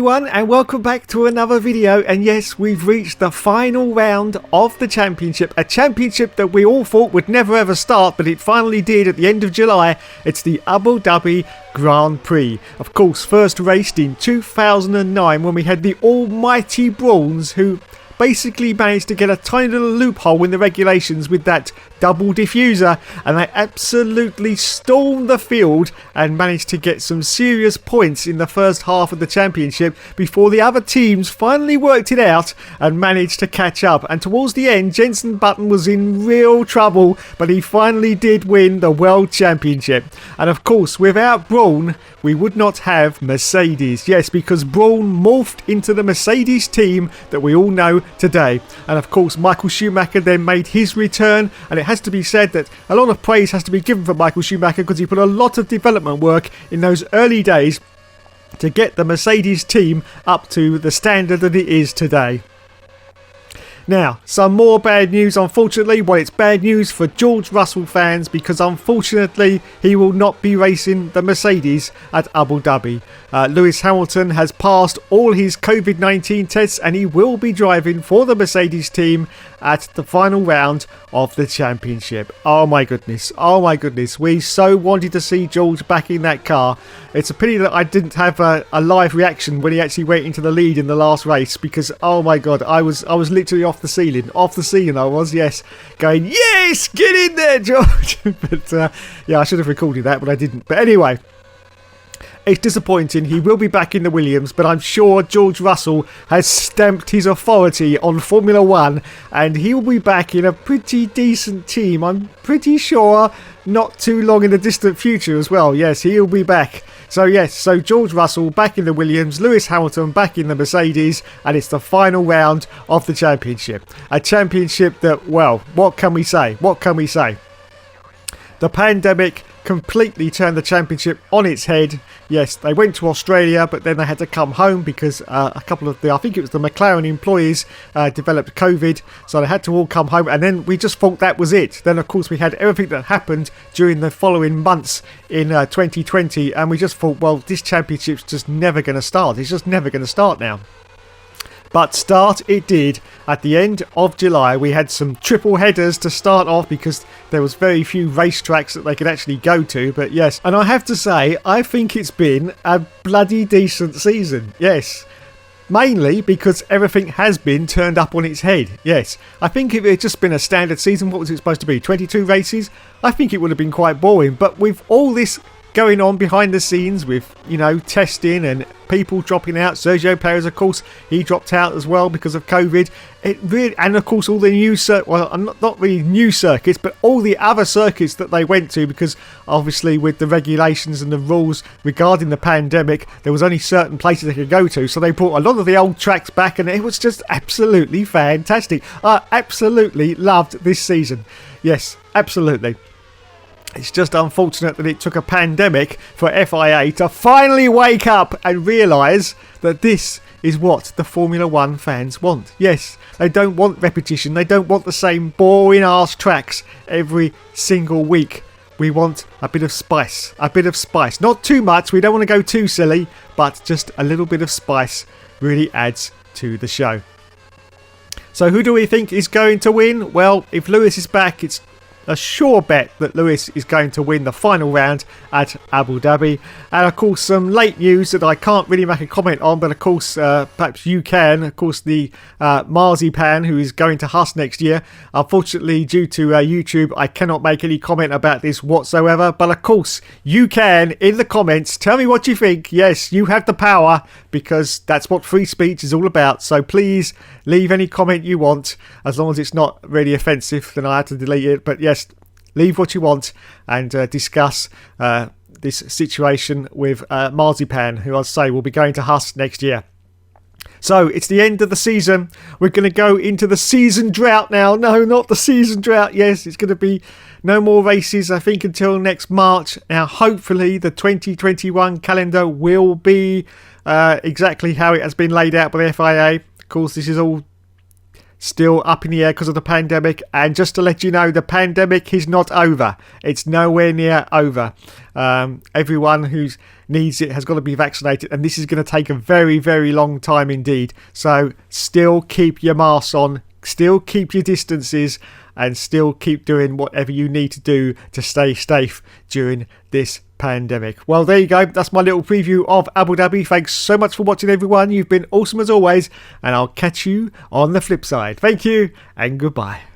everyone, and welcome back to another video. And yes, we've reached the final round of the championship, a championship that we all thought would never ever start, but it finally did at the end of July. It's the Abu Dhabi Grand Prix. Of course, first raced in 2009 when we had the almighty Brawns, who basically managed to get a tiny little loophole in the regulations with that double diffuser, and they absolutely stormed the field and managed to get some serious points in the first half of the championship before the other teams finally worked it out and managed to catch up. And towards the end, Jenson Button was in real trouble, but he finally did win the World Championship. And of course, without Brawn, we would not have Mercedes. Yes, because Brawn morphed into the Mercedes team that we all know today. And of course, Michael Schumacher then made his return, and it has to be said that a lot of praise has to be given for Michael Schumacher because he put a lot of development work in those early days to get the Mercedes team up to the standard that it is today. Now, some more bad news, unfortunately. Well, it's bad news for George Russell fans because unfortunately he will not be racing the Mercedes at Abu Dhabi. Lewis Hamilton has passed all his COVID-19 tests and he will be driving for the Mercedes team at the final round of the championship. Oh my goodness, we so wanted to see George back in that car. It's a pity that I didn't have a live reaction when he actually went into the lead in the last race because oh my god, I was literally off the ceiling I was, yes, going yes, get in there George. But yeah, I should have recorded that, but I didn't. But anyway, it's disappointing. He will be back in the Williams, but I'm sure George Russell has stamped his authority on Formula 1 and he will be back in a pretty decent team. I'm pretty sure not too long in the distant future as well. Yes, he'll be back. So yes, so George Russell back in the Williams, Lewis Hamilton back in the Mercedes, and it's the final round of the championship. A championship that, well, what can we say? The pandemic completely turned the championship on its head. Yes, they went to Australia, but then they had to come home because a couple of I think it was the McLaren employees developed COVID, so they had to all come home, and then we just thought that was it. Then of course we had everything that happened during the following months in 2020, and we just thought, well, this championship's just never going to start. It's just never going to start now. But start it did. At the end of July, we had some triple headers to start off because there was very few racetracks that they could actually go to. But yes, and I have to say, I think it's been a bloody decent season. Yes, mainly because everything has been turned up on its head. Yes, I think if it had just been a standard season, what was it supposed to be? 22 races? I think it would have been quite boring. But with all this going on behind the scenes with, you know, testing and people dropping out. Sergio Perez, of course, he dropped out as well because of COVID. It really, and of course all the new not really new circuits, but all the other circuits that they went to, because obviously with the regulations and the rules regarding the pandemic, there was only certain places they could go to. So they brought a lot of the old tracks back, and it was just absolutely fantastic. I absolutely loved this season. Yes, absolutely. It's just unfortunate that it took a pandemic for FIA to finally wake up and realise that this is what the Formula 1 fans want. Yes, they don't want repetition. They don't want the same boring arse tracks every single week. We want a bit of spice. A bit of spice. Not too much. We don't want to go too silly, but just a little bit of spice really adds to the show. So who do we think is going to win? Well, if Lewis is back, it's a sure bet that Lewis is going to win the final round at Abu Dhabi. And of course some late news that I can't really make a comment on, but of course perhaps you can. Of course the Marzipan, who is going to Haas next year. Unfortunately, due to YouTube, I cannot make any comment about this whatsoever, but of course you can in the comments tell me what you think. Yes, you have the power, because that's what free speech is all about. So please leave any comment you want, as long as it's not really offensive, then I have to delete it. But yes, leave what you want and discuss this situation with Marzipan, who I'll say will be going to Haas next year. So it's the end of the season. We're going to go into the season drought now. No, not the season drought. Yes, it's going to be no more races, I think, until next March. Now, hopefully the 2021 calendar will be exactly how it has been laid out by the FIA. Of course, this is all still up in the air because of the pandemic. And just to let you know, the pandemic is not over. It's nowhere near over. Everyone who needs it has got to be vaccinated, and this is going to take a very, very long time indeed. So still keep your masks on, still keep your distances, and still keep doing whatever you need to do to stay safe during this pandemic. Well, there you go. That's my little preview of Abu Dhabi. Thanks so much for watching, everyone. You've been awesome as always, and I'll catch you on the flip side. Thank you and goodbye.